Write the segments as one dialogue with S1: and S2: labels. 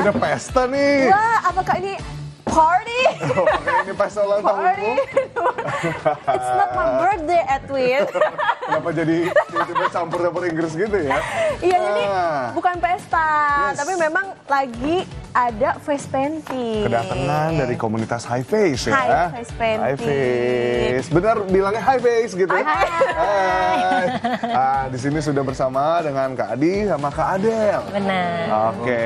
S1: Ada pesta nih.
S2: Wah, apakah ini party?
S1: Oh, ini pesta ulang tahunmu?
S2: It's not my birthday, Edwin.
S1: Kenapa jadi tiba-tiba campur-campur Inggris gitu ya?
S2: Iya, ini
S1: Ah.
S2: bukan pesta,
S1: Yes.
S2: tapi memang lagi ada face painting.
S1: Kedatangan dari komunitas High Face ya.
S2: High Face Painting.
S1: High Face. Benar bilangnya High Face gitu.
S2: Hai.
S1: Hai. Ah, di sini sudah bersama dengan Kak Adi sama Kak Adel.
S3: Benar.
S1: Oke,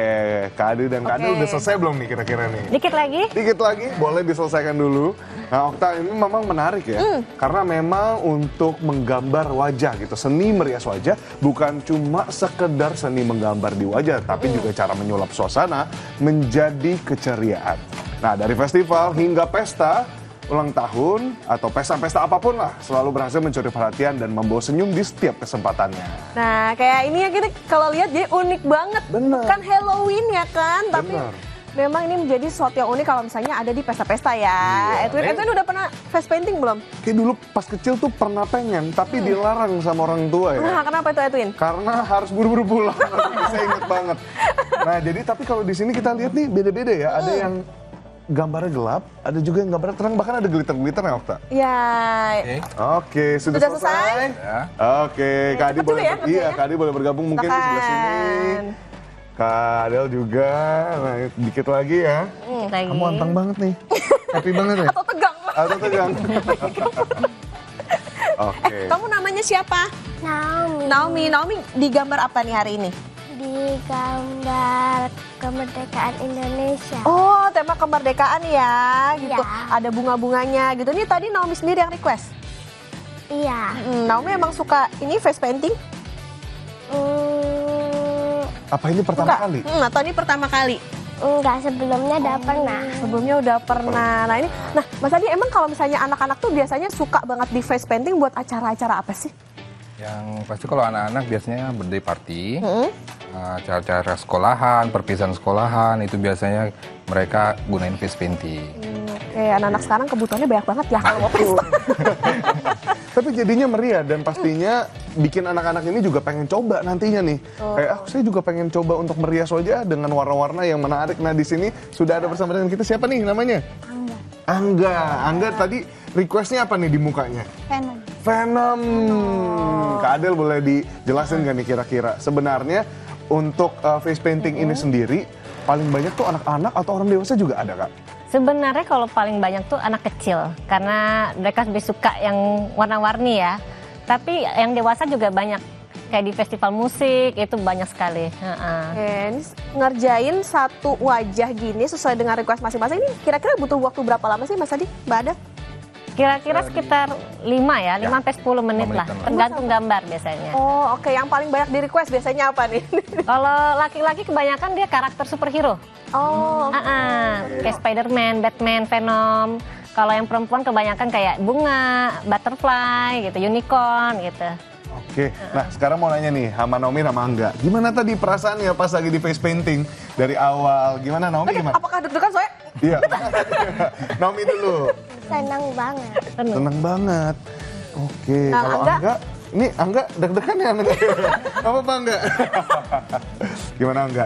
S1: Kak Adi dan Kak Adel
S2: Oke.
S1: udah selesai belum nih kira-kira nih?
S3: Dikit lagi.
S1: Dikit lagi, boleh diselesaikan dulu. Nah, Okta, ini memang menarik ya. Karena memang untuk menggambar wajah gitu, seni merias wajah bukan cuma sekedar seni menggambar di wajah, tapi juga cara menyulap suasana menjadi keceriaan. Nah, dari festival hingga pesta, ulang tahun atau pesta-pesta apapun lah, selalu berhasil mencuri perhatian dan membawa senyum di setiap kesempatannya.
S2: Nah, kayak ini ya kita kalau lihat jadi unik banget.
S1: Bener.
S2: Bukan Halloween ya kan, tapi
S1: Bener.
S2: memang ini menjadi sesuatu yang unik kalau misalnya ada di pesta-pesta ya.
S1: Iya.
S2: Edwin udah pernah face painting belum?
S1: Kayak dulu pas kecil tuh pernah pengen, tapi dilarang sama orang tua ya.
S2: Nah, kenapa itu Edwin?
S1: Karena harus buru-buru pulang. Saya inget banget. Nah, jadi tapi kalau di sini kita lihat nih beda-beda ya. Ada yang gambarnya gelap, ada juga yang gambarnya terang, bahkan ada glitter-glitter ya, Okta.
S2: Ya,
S1: Oke, sudah
S2: Sudah
S1: selesai.
S2: selesai?
S1: Ya. Oke, Kak Adi
S2: cepet
S1: boleh
S2: juga ya
S1: iya,
S2: kerjanya.
S1: Kak Adi boleh bergabung mungkin di sebelah sini.
S2: silakan.
S1: Kak Adel juga. Nah, dikit lagi ya.
S3: Dikit lagi.
S1: Kamu anteng banget nih. Happy banget ya?
S2: Atau tegang.
S1: Atau tegang? Oke.
S2: Kamu namanya siapa?
S4: Naomi
S2: Naomi digambar apa nih hari ini?
S4: di gambar kemerdekaan Indonesia.
S2: Oh, tema kemerdekaan ya, gitu.
S4: Iya.
S2: Ada bunga-bunganya gitu. Ini tadi Naomi sendiri yang request.
S4: Iya.
S2: Naomi emang suka ini face painting?
S1: Apa ini pertama kali?
S2: Atau ini pertama kali?
S4: Enggak, sebelumnya udah pernah.
S2: Sebelumnya udah pernah. Nah ini, Mas Adi emang kalau misalnya anak-anak tuh biasanya suka banget di face painting buat acara-acara apa sih?
S5: Yang pasti kalau anak-anak biasanya birthday party, acara-acara sekolahan, perpisahan sekolahan, itu biasanya mereka gunain face painting.
S2: Oke, anak-anak sekarang kebutuhannya banyak banget ya kalau mau pesta.
S1: Tapi jadinya meriah dan pastinya bikin anak-anak ini juga pengen coba nantinya nih. Kayak saya juga pengen coba untuk merias wajah dengan warna-warna yang menarik. Nah, di sini sudah ada bersama dengan kita siapa nih namanya? Angga tadi requestnya apa nih di mukanya? Venom. Kak Adel boleh dijelasin nggak nih kira-kira sebenarnya untuk face painting ini sendiri paling banyak tuh anak-anak atau orang dewasa juga ada, Kak?
S3: Sebenarnya kalau paling banyak tuh anak kecil, karena mereka lebih suka yang warna-warni ya. Tapi yang dewasa juga banyak, kayak di festival musik itu banyak sekali.
S2: Oke, ini ngerjain satu wajah gini sesuai dengan request masing-masing. Ini kira-kira butuh waktu berapa lama sih Mas Adi, Mbak Ada?
S3: Kira-kira sekitar 5 ya, 5 sampai 10 menit lah,
S5: menitan lah.
S3: tergantung gambar biasanya.
S2: Oh, oke. Yang paling banyak di request biasanya apa nih?
S3: Kalau laki-laki kebanyakan dia karakter superhero.
S2: Oh,
S3: Kayak Spider-Man, Batman, Venom. Kalau yang perempuan kebanyakan kayak bunga, butterfly gitu, unicorn gitu.
S1: Oke, nah sekarang mau nanya nih sama Naomi sama Angga. Gimana tadi perasaannya pas lagi di face painting dari awal? Gimana Naomi gimana?
S2: apakah deg-degan soalnya?
S1: Iya. Naomi dulu.
S4: Senang banget.
S1: Seneng banget. Oke,
S2: Nah,
S1: kalau
S2: Angga?
S1: Angga, ini Angga deg-degan ya Angga? Apa Angga? Gimana Angga?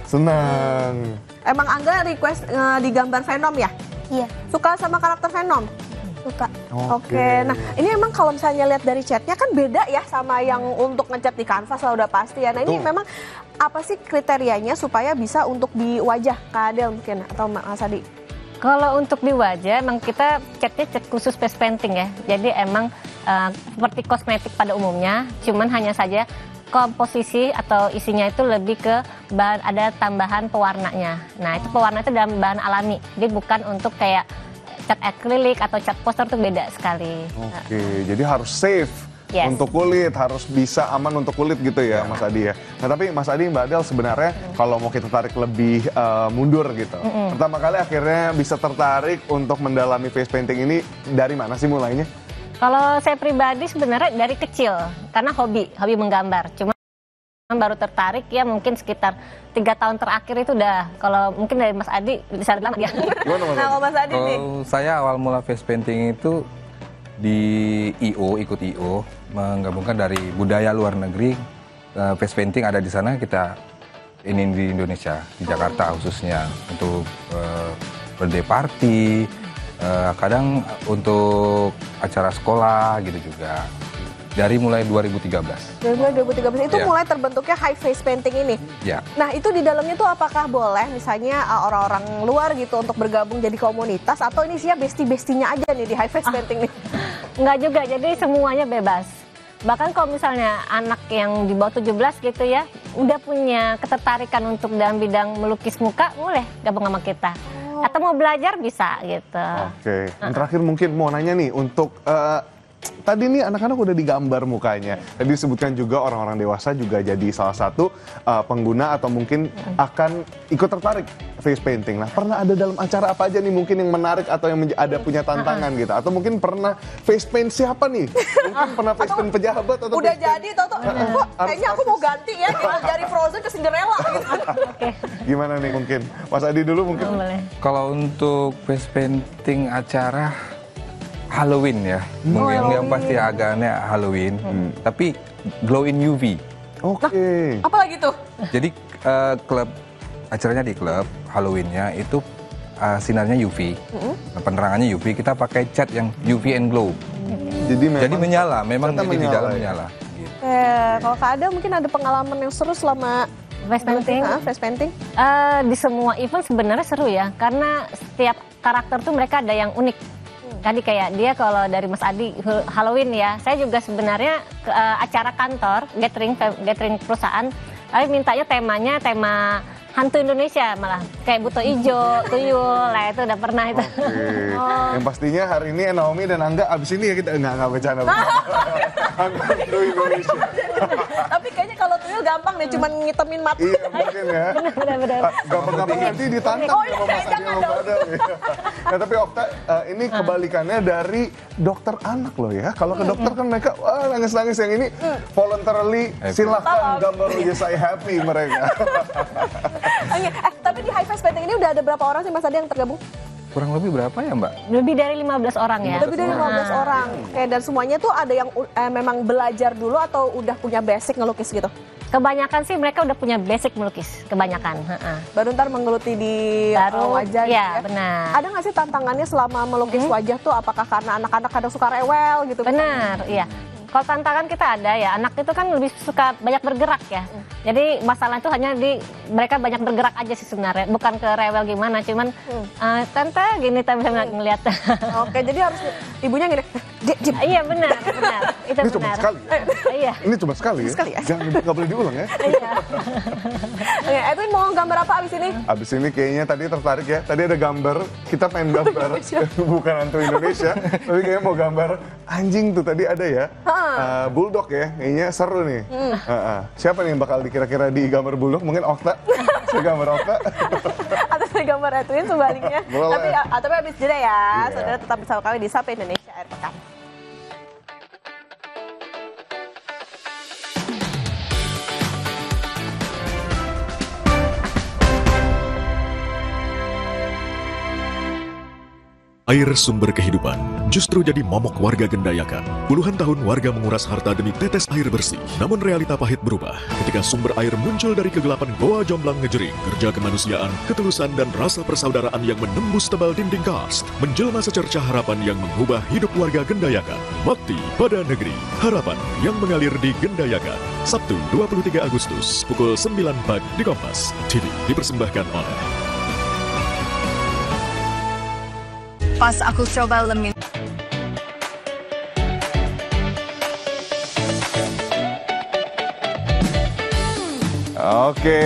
S1: Senang.
S2: Emang Angga request digambar Venom ya?
S4: Iya,
S2: Suka sama karakter Venom?
S4: suka.
S2: Oke, nah ini emang kalau misalnya lihat dari chatnya kan beda ya sama yang untuk ngecat di kanvas lah udah pasti ya. Nah ini
S1: Betul.
S2: memang apa sih kriterianya supaya bisa untuk di wajah Kak Adel mungkin atau Mas Adi?
S3: Kalau untuk di wajah, emang kita catnya cat khusus face painting ya. Jadi emang seperti kosmetik pada umumnya, cuman hanya saja komposisi atau isinya itu lebih ke bahan, ada tambahan pewarnanya. Nah itu pewarna itu dalam bahan alami, jadi bukan untuk kayak cat akrilik atau cat poster itu beda sekali.
S1: Oke, jadi harus safe
S3: Yes.
S1: untuk kulit, harus bisa aman untuk kulit gitu ya Mas Adi ya. Nah tapi Mas Adi, Mbak Adel sebenarnya kalau mau kita tarik lebih mundur gitu. Pertama kali akhirnya bisa tertarik untuk mendalami face painting ini dari mana sih mulainya?
S3: Kalau saya pribadi sebenarnya dari kecil, karena hobi menggambar. Cuma baru tertarik ya mungkin sekitar 3 tahun terakhir itu udah. Kalau mungkin dari Mas Adi bisa lebih lama dia.
S1: Gimana Mas
S2: Nah
S1: Adi?
S2: kalau Mas Adi nih?
S5: Kalau saya awal mula face painting itu di ikut IO, menggabungkan dari budaya luar negeri. Face painting ada di sana, kita ini di Indonesia, di Jakarta khususnya untuk birthday party, kadang untuk acara sekolah gitu juga. Dari mulai 2013.
S2: Dari mulai 2013 itu
S5: Ya.
S2: mulai terbentuknya high face painting ini.
S5: Ya.
S2: Nah itu di dalamnya tuh apakah boleh misalnya orang-orang luar gitu untuk bergabung jadi komunitas atau ini sih bestie-bestinya aja nih di high face painting nih?
S3: Enggak juga, jadi semuanya bebas. Bahkan kalau misalnya anak yang di bawah 17 gitu ya, udah punya ketertarikan untuk dalam bidang melukis muka, boleh gabung sama kita. Atau mau belajar bisa gitu.
S1: Oke, yang terakhir mungkin mau nanya nih untuk tadi nih anak-anak udah digambar mukanya. Tadi disebutkan juga orang-orang dewasa juga jadi salah satu pengguna atau mungkin akan ikut tertarik face painting. Nah, pernah ada dalam acara apa aja nih mungkin yang menarik atau yang ada punya tantangan gitu? Atau mungkin pernah face paint siapa nih? Mungkin pernah face paint pejabat atau
S2: Udah
S1: face paint-
S2: jadi tau kok kayaknya aku mau ganti ya dari Frozen ke Cinderella gitu.
S1: Gimana nih mungkin? Mas Adi dulu mungkin.
S3: Boleh.
S5: Kalau untuk face painting acara Halloween ya, mungkin yang pasti agaknya Halloween, tapi glow in UV.
S1: Oke.
S2: Apalagi tuh?
S5: Jadi klub acaranya di klub Halloweennya itu sinarnya UV, penerangannya UV. Kita pakai cat yang UV and glow.
S1: Jadi
S5: Jadi menyala, memang
S1: Ternyata
S5: jadi di dalam
S1: ya.
S5: menyala. Gitu.
S2: Kalau Kak Ada mungkin ada pengalaman yang seru selama
S3: Face painting?
S2: face painting?
S3: Di semua event sebenarnya seru ya, karena setiap karakter tuh mereka ada yang unik. Tadi kayak dia kalau dari Mas Adi Halloween ya, saya juga sebenarnya ke acara kantor, gathering perusahaan, tapi mintanya temanya tema hantu Indonesia malah. Kayak Buto Ijo, Tuyul, lah itu udah pernah itu.
S1: Oke. Yang pastinya hari ini Naomi dan Angga abis ini ya kita nggak bercanda. Hantu Indonesia.
S2: Tapi kayaknya kalau Tuyul gampang deh, cuman ngitemin mata.
S1: Iya mungkin ya.
S3: Benar-benar.
S1: Gampang-gampang nanti ditantang
S2: Oh, iya,
S1: sama Mas Adi
S2: jangan
S1: sama Mbak Ada. Nah tapi Okta, ini kebalikannya dari dokter anak loh ya. Kalau ke dokter kan mereka wah nangis-nangis, yang ini voluntarily silahkan gambar aja saya happy mereka.
S2: Tapi di high face painting ini udah ada berapa orang sih Mas Adi yang tergabung?
S5: Kurang lebih berapa ya Mbak?
S3: Lebih dari 15 orang ya.
S2: Lebih dari 15 orang. Oke, dan semuanya tuh ada yang memang belajar dulu atau udah punya basic ngelukis gitu?
S3: Kebanyakan sih mereka udah punya basic melukis, kebanyakan.
S2: Baru ntar menggeluti di
S3: Baru,
S2: wajah gitu
S3: ya, benar.
S2: Ada nggak sih tantangannya selama melukis wajah tuh? Apakah karena anak-anak kadang suka rewel gitu?
S3: Benar, iya. Kalau tantangan kita ada ya, anak itu kan lebih suka banyak bergerak ya. Jadi masalah itu hanya di mereka banyak bergerak aja sih sebenarnya, bukan ke rewel gimana, cuman tante gini tapi ngeliat.
S2: Oke, jadi harus ibunya gini. Jim.
S3: Iya benar, itu
S1: Ini
S3: benar.
S1: cuma sekali.
S3: Iya.
S1: Ini cuma sekali ya.
S2: Sekali ya?
S1: Jangan nggak boleh diulang ya.
S3: Iya.
S2: Oke, Edwin mau gambar apa abis ini?
S1: Abis ini kayaknya tadi tertarik ya. Tadi ada gambar, kita pengen gambar bukan hantu Indonesia, tapi kayaknya mau gambar anjing tuh tadi ada ya. Bulldog ya, kayaknya seru nih. Siapa nih yang bakal kira-kira di gambar bulldog? Mungkin Okta. Saya gambar Okta.
S2: Atau saya gambar Edwin sebaliknya?
S1: Boleh.
S2: Tapi abis jeda ya.
S1: Iya.
S2: Saudara tetap bersama kami di Sapa Indonesia Air Pekan.
S6: Air sumber kehidupan justru jadi momok warga Gendayakan. Puluhan tahun warga menguras harta demi tetes air bersih. Namun realita pahit berubah ketika sumber air muncul dari kegelapan Goa Jomblang Ngejering. Kerja kemanusiaan, ketulusan, dan rasa persaudaraan yang menembus tebal dinding karst menjelma secercah harapan yang mengubah hidup warga Gendayakan. Bakti pada negeri. Harapan yang mengalir di Gendayakan. Sabtu 23 Agustus pukul 9 pagi di Kompas TV dipersembahkan oleh
S7: Pas aku coba lemin.
S1: Oke,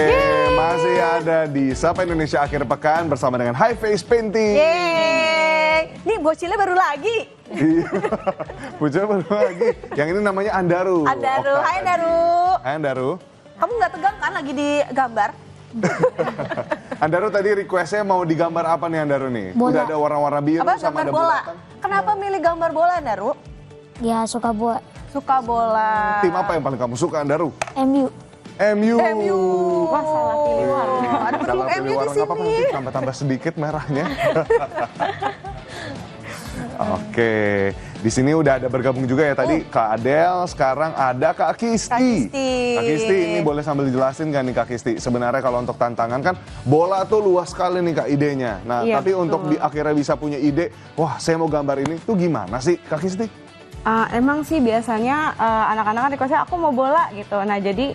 S1: masih ada di Sapa Indonesia Akhir Pekan bersama dengan High Face Painting.
S2: Yeay! Nih bocilnya baru lagi.
S1: Puja baru lagi. Yang ini namanya Andaru.
S2: Andaru,
S1: Okta.
S2: hai Andaru.
S1: Hai Andaru.
S2: Kamu nggak tegang kan lagi digambar?
S1: Andaru tadi requestnya mau digambar apa nih Andaru nih?
S4: Bola.
S1: Udah ada warna-warna biru
S2: Apa
S1: sama
S2: gambar
S1: ada
S2: bola?
S1: bulatan.
S2: Kenapa milih gambar bola Andaru?
S4: Dia suka buat
S2: Suka bola.
S1: Tim apa yang paling kamu suka Andaru?
S4: MU.
S1: MU.
S2: MU.
S3: Wah, salah pilih warna.
S2: Ada
S1: Salah
S2: pendukung
S1: pilih
S2: MU di
S1: warna nggak apa-apa,
S2: sini.
S1: nanti tambah-tambah sedikit merahnya. Oke, Di sini udah ada bergabung juga ya tadi Kak Adel, sekarang ada Kak Kisti. Kak Kisti, ini boleh sambil dijelasin kan nih Kak Kisti? Sebenarnya kalau untuk tantangan kan bola tuh luas sekali nih Kak idenya. Nah,
S8: Iya,
S1: tapi
S8: betul.
S1: untuk akhirnya bisa punya ide, wah saya mau gambar ini tuh gimana sih Kak Kisti?
S8: Emang sih biasanya anak-anak kan requestnya aku mau bola gitu. Nah jadi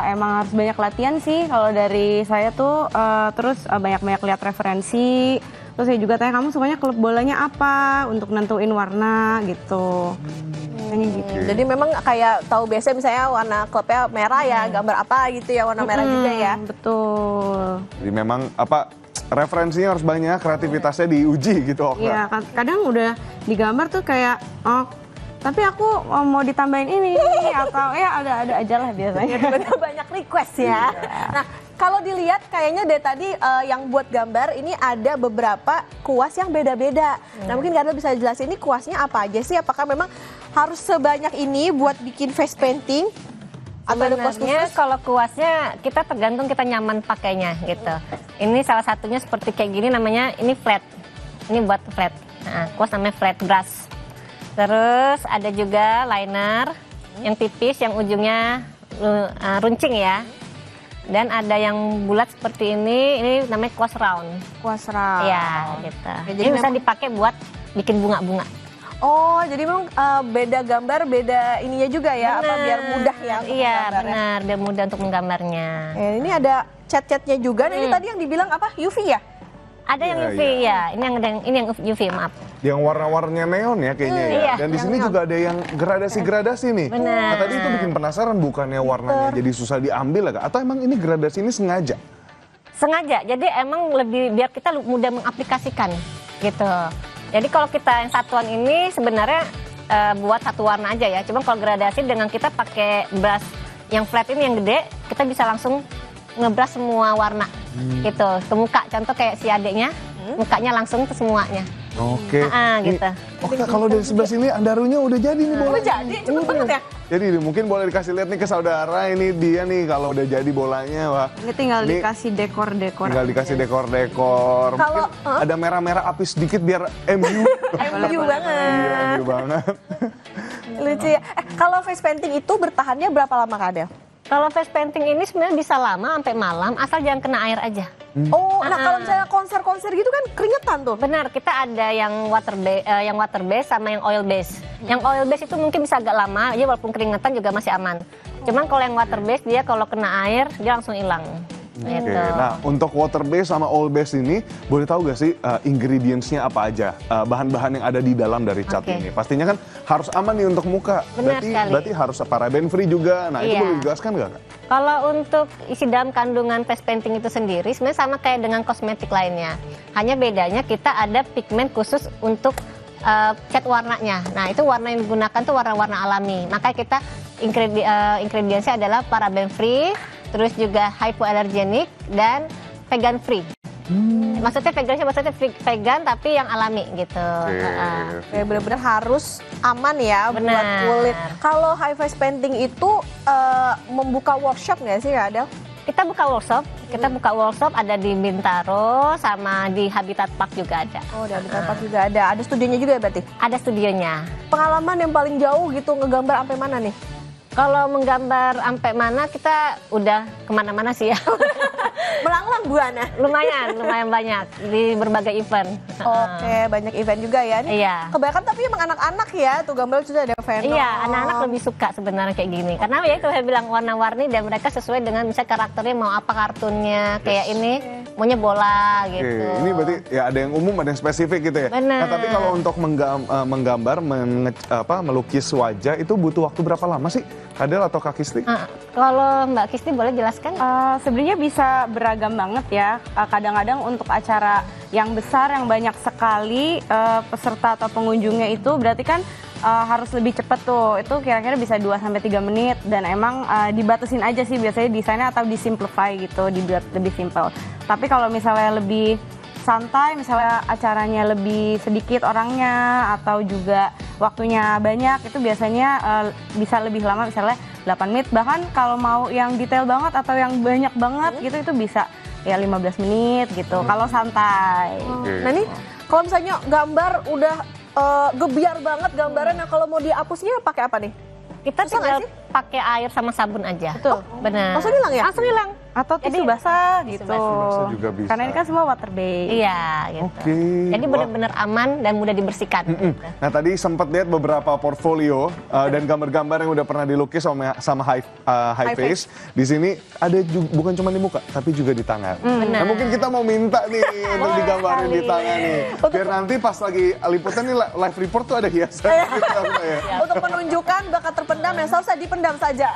S8: emang harus banyak latihan sih kalau dari saya tuh. Terus banyak-banyak lihat referensi. Terus saya juga tanya, kamu sukanya klub bolanya apa untuk nentuin warna gitu. Kayaknya gitu.
S2: Jadi memang kayak tahu biasanya misalnya warna klubnya merah ya, gambar apa gitu ya, warna merah juga ya.
S8: Betul.
S1: Jadi memang apa referensinya harus banyak, kreativitasnya diuji gitu.
S8: Iya, kadang udah digambar tuh kayak, oh tapi aku mau ditambahin ini atau ya ada aja lah biasanya.
S2: Benar banyak request ya. Nah, kalau dilihat kayaknya dari tadi yang buat gambar ini ada beberapa kuas yang beda-beda. Nah, mungkin Gardel bisa jelasin ini kuasnya apa aja sih? Apakah memang harus sebanyak ini buat bikin face painting? Atau ada kuas
S3: Sebenarnya
S2: khusus?
S3: kalau kuasnya kita tergantung kita nyaman pakainya gitu. Ini salah satunya seperti kayak gini namanya ini flat. Ini buat flat. Nah, kuas namanya flat brush. Terus ada juga liner yang tipis yang ujungnya runcing ya. Dan ada yang bulat seperti ini namanya kuas round.
S2: Kuas round.
S3: Iya, gitu.
S2: Oke,
S3: Jadi bisa dipakai buat bikin bunga-bunga.
S2: Oh, jadi memang beda gambar, beda ininya juga ya, apa biar mudah ya untuk
S3: Iya,
S2: menggambarnya.
S3: benar, biar mudah untuk menggambarnya.
S2: Ini ada cat-catnya juga. Nah, ini tadi yang dibilang apa? UV ya?
S3: Ada yang
S1: Iya,
S3: UV ya, ini yang UV, maaf.
S1: Yang warna-warnanya neon ya kayaknya ya.
S3: Iya,
S1: Dan di
S3: yang
S1: sini
S3: neon.
S1: juga ada yang gradasi-gradasi nih.
S3: Benar.
S1: Nah, tadi itu bikin penasaran bukannya warnanya jadi susah diambil ya Kak? Atau emang ini gradasi ini sengaja?
S3: Sengaja, jadi emang lebih biar kita mudah mengaplikasikan gitu. Jadi kalau kita yang satuan ini sebenarnya buat satu warna aja ya. Cuma kalau gradasi dengan kita pakai brush yang flat ini yang gede, kita bisa langsung ngebrush semua warna gitu ke muka. Contoh kayak si adeknya, mukanya langsung ke semuanya.
S1: Oke. Ini-
S3: Gitu.
S1: Oh Kak, kalau dari sebelah sini Andarunya udah jadi nih bola.
S2: Udah jadi, cepet banget ya.
S1: Jadi mungkin boleh dikasih lihat nih ke saudara, ini dia nih kalau udah jadi bolanya. Wah.
S8: Ini tinggal
S1: Ini
S8: dikasih dekor-dekor.
S1: tinggal dikasih dekor-dekor. Mungkin
S2: Kalau-
S1: ada merah-merah api sedikit biar MU.
S2: MU banget.
S1: Iya, MU banget.
S2: Lucu ya. Kalau face painting itu bertahannya berapa lama Kak Adel?
S3: Kalau face painting ini sebenarnya bisa lama sampai malam, asal jangan kena air aja.
S2: Oh, nah kalau misalnya konser-konser gitu kan keringetan tuh.
S3: Benar, kita ada yang water base sama yang oil base. Yang oil base itu mungkin bisa agak lama, jadi walaupun keringetan juga masih aman. Cuman kalau yang water base dia kalau kena air dia langsung hilang.
S1: Oke,
S3: Gitu.
S1: nah untuk water base sama oil base ini boleh tahu gak sih ingredients-nya apa aja, bahan-bahan yang ada di dalam dari cat
S3: Oke.
S1: ini? Pastinya kan harus aman nih untuk muka.
S3: Benar sekali.
S1: Berarti harus paraben free juga. Nah itu
S3: Iya.
S1: boleh dijelaskan nggak Kak?
S3: Kalau untuk isi dalam kandungan face painting itu sendiri sebenarnya sama kayak dengan kosmetik lainnya. Hanya bedanya kita ada pigmen khusus untuk cat warnanya. Nah itu warna yang digunakan tuh warna-warna alami. Makanya kita ingredientsnya adalah paraben free, terus juga hypoallergenic dan vegan free. Maksudnya vegan tapi yang alami gitu. Heeh.
S2: Kayak bener-bener harus aman ya buat
S3: Benar.
S2: kulit. Kalau high face painting itu membuka workshop nggak sih Kak Adel?
S3: Kita buka workshop ada di Bintaro sama di Habitat Park juga ada.
S2: Oh, di tempat juga ada. Ada studionya juga ya berarti?
S3: Ada studionya.
S2: Pengalaman yang paling jauh gitu ngegambar sampai mana nih?
S3: Kalau menggambar sampai mana kita udah kemana-mana sih ya.
S2: Melanglang buana.
S3: lumayan banyak di berbagai event.
S2: Oke, banyak event juga ya. Ini
S3: Iya.
S2: kebanyakan tapi emang anak-anak ya, tuh gambar sudah ada Venom.
S3: Iya, anak-anak lebih suka sebenarnya kayak gini. Karena ya itu saya bilang warna-warni dan mereka sesuai dengan misalnya karakternya mau apa kartunnya. Kayak ini maunya bola
S1: Oke,
S3: gitu.
S1: ini berarti ya ada yang umum, ada yang spesifik gitu ya.
S3: Benar.
S1: Nah, tapi kalau untuk menggambar, melukis wajah itu butuh waktu berapa lama sih? Kadel atau Kak Kisti?
S3: Kalau Mbak Kisti boleh jelaskan?
S8: Sebenarnya bisa beragam banget ya. Kadang-kadang untuk acara yang besar yang banyak sekali peserta atau pengunjungnya itu berarti kan harus lebih cepat tuh. Itu kira-kira bisa 2-3 menit dan emang dibatasin aja sih biasanya desainnya atau disimplify gitu, dibuat lebih simple. Tapi kalau misalnya lebih santai, misalnya acaranya lebih sedikit orangnya atau juga waktunya banyak, itu biasanya bisa lebih lama, misalnya 8 menit. Bahkan kalau mau yang detail banget atau yang banyak banget gitu, itu bisa ya 15 menit gitu, kalau santai.
S2: Nah ini kalau misalnya gambar udah gebiar banget gambarnya. Nah kalau mau dihapusnya pakai apa nih?
S3: Kita
S2: Susah
S3: tinggal
S2: nggak sih?
S3: pakai air sama sabun aja.
S8: Betul.
S3: Benar.
S2: Langsung hilang ya?
S3: Langsung hilang.
S8: Atau tisu
S3: Jadi,
S8: basah gitu.
S1: basah juga bisa.
S8: Karena ini kan semua water based.
S3: Iya, gitu.
S1: Oke.
S3: Jadi
S1: Wah.
S3: benar-benar aman dan mudah dibersihkan. Gitu.
S1: Nah tadi sempat lihat beberapa portfolio dan gambar-gambar yang udah pernah dilukis sama high face. Di sini ada bukan cuma di muka, tapi juga di tangan. Nah mungkin kita mau minta nih untuk digambarin di tangan nih. Biar nanti pas lagi liputan nih live report tuh ada hiasan gitu ya.
S2: Untuk menunjukkan bakat terpendam yang selalu dipendam saja.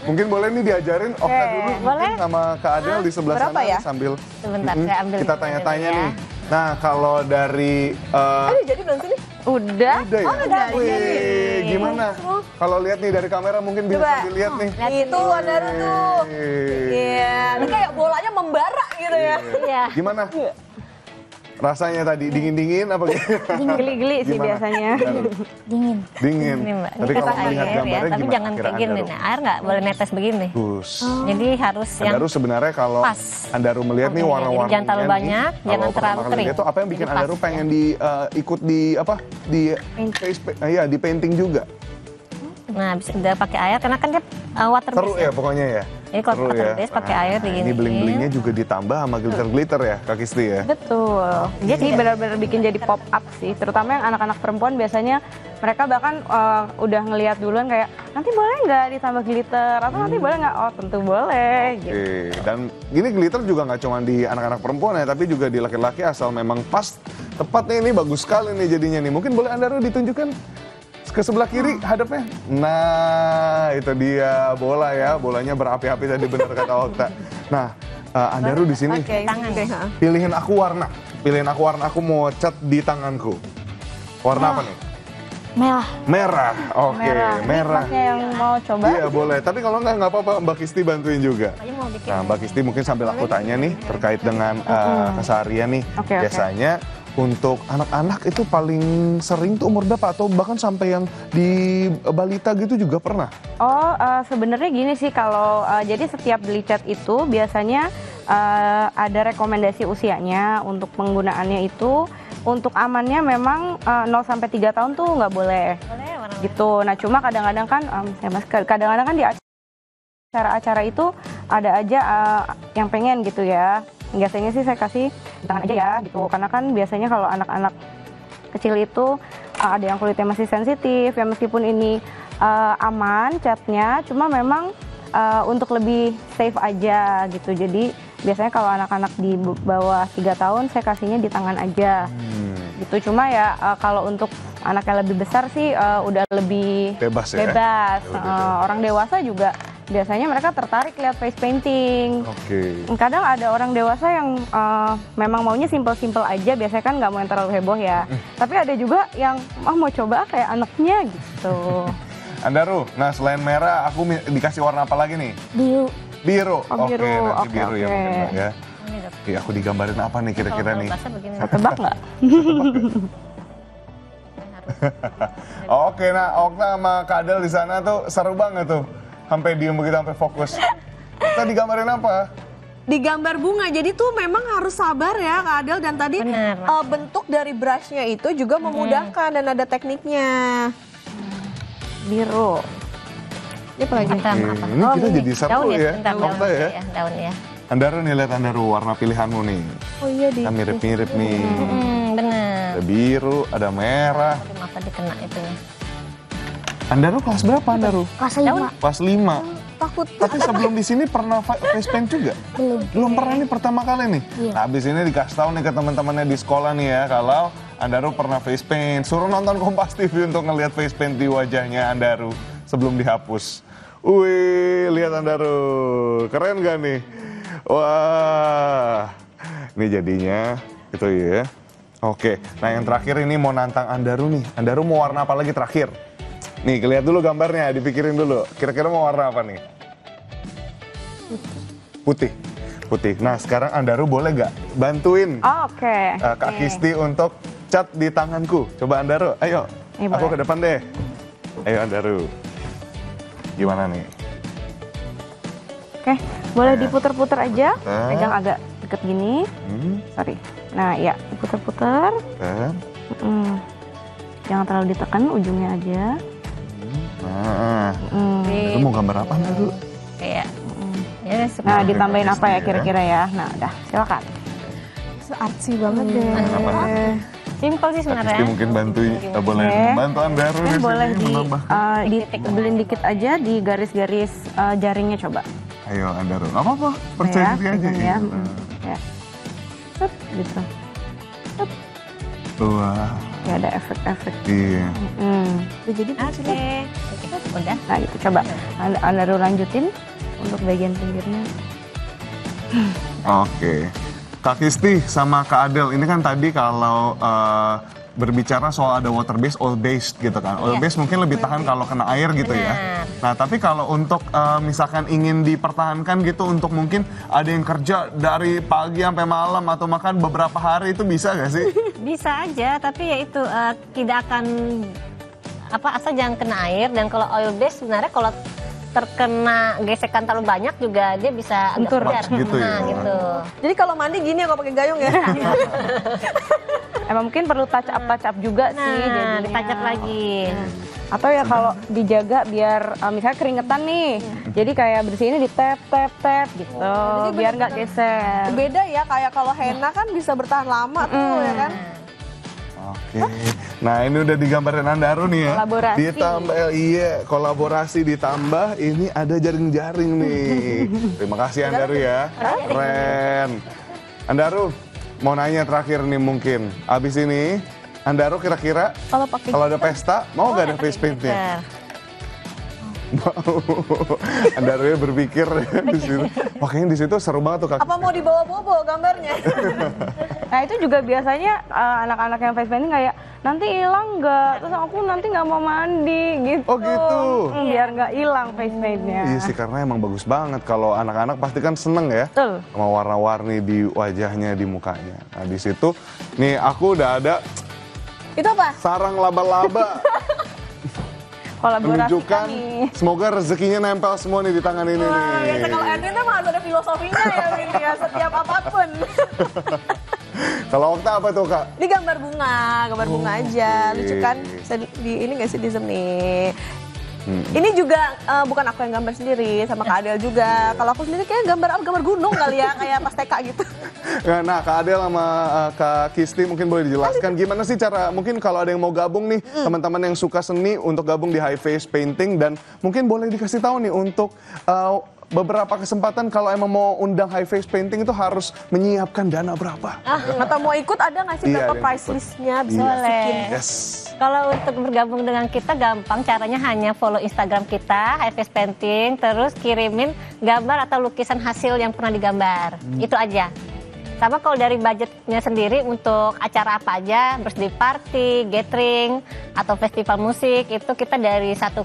S1: Mungkin boleh nih diajarin Okta dulu mungkin sama Kak Adel di sebelah
S2: Berapa
S1: sana
S2: ya?
S1: sambil
S3: Sebentar, saya ambil
S1: kita
S3: dulu
S1: tanya-tanya
S3: ya.
S1: nih. Nah kalau dari
S2: Aduh jadi belum sih?
S8: Udah.
S1: udah ya?
S2: udah.
S1: Wih, gimana? Kalau lihat nih dari kamera mungkin bisa
S2: Coba.
S1: sambil lihat nih.
S2: Itu ada tuh. Iya, ini kayak bolanya membara gitu ya.
S3: Iya.
S1: Gimana? Rasanya tadi dingin-dingin apa gimana?
S8: Geli-geli sih
S1: Gimana?
S8: biasanya.
S4: Dingin.
S1: Dingin.
S3: Ini Mbak,
S1: Tapi
S3: ini
S1: kalau
S3: kita
S1: melihat
S3: air ya,
S1: gambarnya
S3: tapi
S1: gimana?
S3: jangan
S1: kira
S3: kayak gini.
S1: Andaru?
S3: Nah, air nggak boleh netes begini.
S1: Gus.
S3: Jadi harus yang
S1: Andaru sebenarnya kalau
S3: pas.
S1: Andaru melihat nih
S3: Oke,
S1: warna-warninya
S3: jadi jangan terlalu
S1: nih,
S3: banyak,
S1: kalau
S3: jangan
S1: pertama
S3: terlalu
S1: kali
S3: kering.
S1: lihat tuh apa yang bikin
S3: Jadi pas,
S1: Andaru pengen ikut di apa? Di iya, di painting juga.
S3: Nah, bisa udah pakai air karena kan dia water
S1: Seru
S3: based
S1: ya pokoknya ya.
S3: Jadi kalau
S1: Seru
S3: water
S1: ya.
S3: based pakai air
S1: Nah,
S3: diginiin.
S1: ini bling-blingnya juga ditambah sama glitter-glitter ya, Kak Kisti ya.
S8: Betul. Jadi benar-benar bikin jadi pop up sih. Terutama yang anak-anak perempuan biasanya mereka bahkan udah ngelihat duluan kayak nanti boleh nggak ditambah glitter atau nanti boleh nggak? Oh tentu boleh. Gitu.
S1: Oke, dan gini glitter juga nggak cuma di anak-anak perempuan ya, tapi juga di laki-laki asal memang pas tepatnya ini bagus sekali nih jadinya nih. Mungkin boleh Andaru ditunjukkan ke sebelah kiri hadapnya. Nah, itu dia bola ya, bolanya berapi-api tadi benar kata Okta. Nah, Andaru di sini
S3: Tangan.
S1: pilihin aku warna, aku mau cat di tanganku. Warna apa nih?
S4: Merah.
S1: Merah. Oke, merah.
S8: Masnya yang mau coba?
S1: Iya boleh, tapi kalau nggak apa-apa Mbak Kisti bantuin juga.
S3: Aja mau bikin.
S1: Nah Mbak Kisti mungkin sambil aku tanya nih terkait dengan keseharian nih.
S8: Oke.
S1: Biasanya untuk anak-anak itu paling sering tuh umur berapa? Atau bahkan sampai yang di balita gitu juga pernah?
S8: Oh, sebenarnya gini sih kalau jadi setiap beli cat itu biasanya ada rekomendasi usianya untuk penggunaannya itu. Untuk amannya memang 0 sampai 3 tahun tuh nggak boleh.
S3: Boleh warna
S8: Gitu. Nah, cuma kadang-kadang kan kadang-kadang kan di acara-acara itu ada aja yang pengen gitu ya. Biasanya sih saya kasih tangan aja ya gitu. Karena kan biasanya kalau anak-anak kecil itu ada yang kulitnya masih sensitif ya, meskipun ini aman catnya, cuma memang untuk lebih safe aja gitu. Jadi biasanya kalau anak-anak di bawah 3 tahun saya kasihnya di tangan aja. Gitu. Cuma ya kalau untuk anak yang lebih besar sih udah lebih
S1: Bebas ya?
S8: bebas.
S1: Lebih bebas.
S8: Orang dewasa juga biasanya mereka tertarik lihat face painting.
S1: Oke.
S8: Kadang ada orang dewasa yang memang maunya simple-simple aja, biasanya kan nggak mau yang terlalu heboh ya. Tapi ada juga yang mau coba kayak anaknya gitu.
S1: Andaru, nah selain merah aku dikasih warna apa lagi nih?
S4: Biru.
S1: Biru.
S8: Oh, biru.
S1: Oke, nanti
S8: Oke,
S1: biru ya
S8: oke.
S1: mungkin Mbak ya.
S3: ini dok.
S1: Oke, aku digambarin apa nih kira-kira
S3: Kalau
S1: nih?
S3: basah begini.
S8: Tebak nggak?
S1: Oke, nah Okta sama Kak Adel di sana tuh seru banget tuh. Sampai diem begitu, sampai fokus. Kita digambarin apa?
S2: Digambar bunga, jadi tuh memang harus sabar ya Kak Adel. Dan tadi
S3: Benar.
S2: bentuk dari brushnya itu juga memudahkan dan ada tekniknya.
S8: Biru.
S2: Ini apa lagi?
S3: Hitam
S1: Oke,
S3: apa?
S1: ini kita jadi seru
S3: daun
S1: ya,
S3: bentar, daun
S1: Okta ya.
S3: daun ya.
S1: Andaru nih, lihat Andaru warna pilihanmu nih.
S2: Oh iya di.
S1: Kan mirip-mirip nih.
S3: Bener.
S1: Ada biru, ada merah.
S3: Aduh, maaf tadi kena itu ya.
S1: Andaru kelas berapa Andaru?
S4: Kelas 5.
S1: Kelas 5.
S2: Takut.
S1: Tapi sebelum di sini pernah face paint juga?
S4: Belum.
S1: Belum pernah, nih pertama kali nih.
S4: Iya.
S1: Nah, habis ini dikasih tahu nih ke teman-temannya di sekolah nih ya, kalau Andaru pernah face paint. Suruh nonton Kompas TV untuk ngelihat face paint di wajahnya Andaru sebelum dihapus. Wih, lihat Andaru. Keren gak nih? Wah. Ini jadinya itu ya. Oke, nah yang terakhir ini mau nantang Andaru nih. Andaru mau warna apa lagi terakhir? Nih, lihat dulu gambarnya, dipikirin dulu. Kira-kira mau warna apa nih? Putih. Putih. Nah, sekarang Andaru boleh gak bantuin
S8: Oke.
S1: Kak Kisti untuk cat di tanganku? Coba Andaru, ayo.
S8: Iya,
S1: Aku
S8: boleh.
S1: ke depan deh. Ayo Andaru. Gimana nih?
S8: Oke, boleh diputer-puter aja.
S1: Puter.
S8: Pegang agak deket gini.
S1: Hmm,
S8: Sorry. Nah, ya, diputer-puter.
S1: kan?
S8: Jangan terlalu ditekan, ujungnya aja.
S1: Nah, itu mau gambar apa Andaru?
S3: Kayak ya,
S8: Nah, ditambahin apa ya kira-kira ya? Nah, udah, silakan.
S2: Artsy banget deh.
S3: Simpel sih
S1: Kak
S3: sebenarnya.
S1: Kisti mungkin bantuin, boleh bantu Andaru di sini
S8: Boleh
S1: menambahkan.
S8: dibelin dikit aja di garis-garis jaringnya coba.
S1: Ayo Andaru, nggak apa-apa, percaya diri aja.
S8: pegang
S1: Iya.
S8: Ya. Set, gitu.
S1: Wah,
S8: Ya ada efek-efek.
S1: iya.
S2: Udah jadi belum sih?
S3: Oke, udah.
S8: Nah, gitu coba. Anda lanjutin untuk bagian pinggirnya.
S1: Oke. Kak Kisti sama Kak Adel, ini kan tadi kalau berbicara soal ada water based, oil based gitu kan. Oil based mungkin lebih tahan kalau kena air gitu ya. Nah tapi kalau untuk misalkan ingin dipertahankan gitu untuk mungkin ada yang kerja dari pagi sampai malam atau makan beberapa hari itu bisa gak sih?
S3: Bisa aja, tapi ya itu tidak akan asal jangan kena air. Dan kalau oil based sebenarnya kalau terkena gesekan terlalu banyak juga dia bisa agak
S8: Lentur.
S3: pudar.
S1: Gitu ya.
S3: Gitu.
S2: Jadi kalau mandi gini ya kalau pakai gayung ya.
S8: Emang mungkin perlu touch up juga sih jadinya.
S3: Ditacap lagi.
S8: Atau ya kalau dijaga biar misalnya keringetan nih. Jadi kayak bersihnya di tap gitu.
S2: Jadi
S8: Biar nggak geser.
S2: Beda ya, kayak kalau henna kan bisa bertahan lama tuh ya kan.
S1: Oke. Nah ini udah digambarin Andaru nih ya.
S8: Kolaborasi.
S1: Ditambah, iya kolaborasi ditambah ini ada jaring-jaring nih. Terima kasih Andaru ya. Keren. Andaru mau nanya terakhir nih mungkin. Abis ini Andaru kira-kira kalau ada pesta mau gak ada face paintnya? Mau. Andarunya berpikir di situ. Makanya di situ seru banget tuh Kak.
S2: Apa mau dibawa bobo gambarnya?
S8: Nah itu juga biasanya anak-anak yang face painting kayak nanti hilang nggak, terus aku nanti nggak mau mandi gitu.
S1: Oh gitu.
S8: Biar nggak hilang face paintnya.
S1: Iya sih karena emang bagus banget kalau anak-anak pasti kan seneng ya.
S8: Betul.
S1: Sama warna-warni di wajahnya, di mukanya. Nah di situ nih aku udah ada
S2: Itu apa?
S1: sarang laba-laba.
S8: Kolaborasi
S1: Menunjukkan
S8: kami.
S1: semoga rezekinya nempel semua nih di tangan ini
S2: Wah,
S1: nih.
S2: biasa kalau Edwin tuh harus ada filosofinya ya, Win, ya setiap apapun.
S1: Kalau Okta apa tuh Kak?
S2: Ini gambar bunga aja. Lucu kan? Bisa di ini nggak sih di zoom nih. Ini juga bukan aku yang gambar sendiri, sama Kak Adel juga. Kalau aku sendiri kayak gambar gunung kali ya, kayak pas TK gitu.
S1: Nah Kak Adel sama Kak Kisti mungkin boleh dijelaskan gimana sih cara, mungkin kalau ada yang mau gabung nih, teman-teman yang suka seni untuk gabung di High Face Painting, dan mungkin boleh dikasih tahu nih untuk beberapa kesempatan kalau emang mau undang High Face Painting itu harus menyiapkan dana berapa?
S2: Atau mau ikut ada nggak sih
S1: Iya,
S2: berapa
S1: ada yang
S2: price
S1: ikut.
S2: listnya? Bisa
S1: Iya.
S2: masukin.
S1: Yes.
S3: Kalau untuk bergabung dengan kita gampang, caranya hanya follow Instagram kita, High Face Painting, terus kirimin gambar atau lukisan hasil yang pernah digambar. Itu aja. Sama kalau dari budgetnya sendiri untuk acara apa aja, birthday party, gathering, atau festival musik, itu kita dari 1,3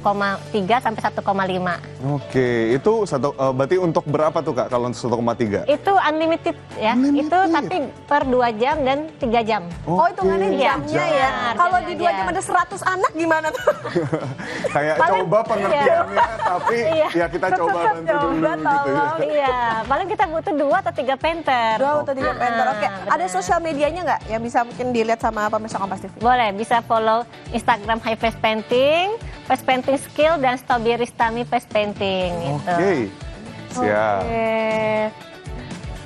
S3: sampai 1,5.
S1: Oke, itu berarti untuk berapa tuh Kak kalau untuk 1,3?
S3: Itu unlimited ya,
S1: Unlimited.
S3: itu tapi per 2 jam dan 3 jam.
S2: Oh, hitungannya
S1: Oke.
S2: jamnya ya.
S3: Jam.
S2: Kalau di 2
S3: Jamnya
S2: jam
S3: aja.
S2: ada 100 anak gimana tuh?
S1: Kayak
S3: Paling-
S1: coba pengertiannya, tapi
S3: Iya.
S1: ya kita coba bantu dulu
S2: Coba,
S1: gitu ya.
S2: tolong.
S3: Iya, paling kita butuh 2 atau 3 painter.
S2: 2 atau 3 painter. Oke,
S3: benar.
S2: ada sosial medianya nggak yang bisa mungkin dilihat sama pemirsa Kompas TV?
S3: Boleh, bisa follow Instagram High Face Painting, Face Painting Skill, dan Stobi Ristami Face Painting. Gitu.
S1: Oke, siap.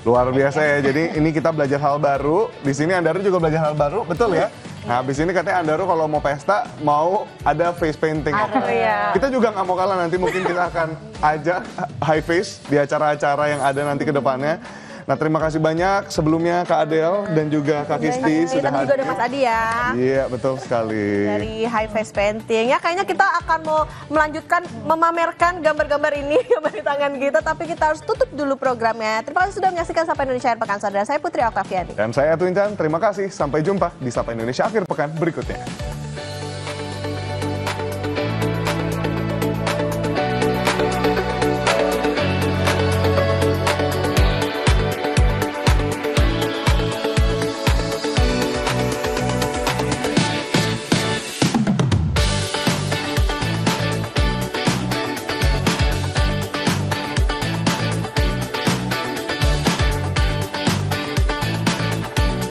S1: Luar biasa ya, jadi ini kita belajar hal baru. Di sini Andaru juga belajar hal baru, betul ya? Nah, habis ini katanya Andaru kalau mau pesta, mau ada face painting.
S8: iya.
S1: Kita juga nggak mau kalah, nanti mungkin kita akan ajak high face di acara-acara yang ada nanti ke depannya. Nah, terima kasih banyak sebelumnya Kak Adel dan juga Kak Kisti sudah
S2: Tadi juga ada
S1: hadir.
S2: Mas Adi ya.
S1: Iya, betul sekali.
S2: Dari High Face Painting. Ya kayaknya kita akan mau melanjutkan memamerkan gambar-gambar ini, gambar di tangan kita, tapi kita harus tutup dulu programnya. Terima kasih sudah menyaksikan Sapa Indonesia Akhir Pekan Saudara. Saya Putri Oktaviani.
S1: Dan saya Edwin Chan, terima kasih. Sampai jumpa di Sapa Indonesia Akhir Pekan berikutnya.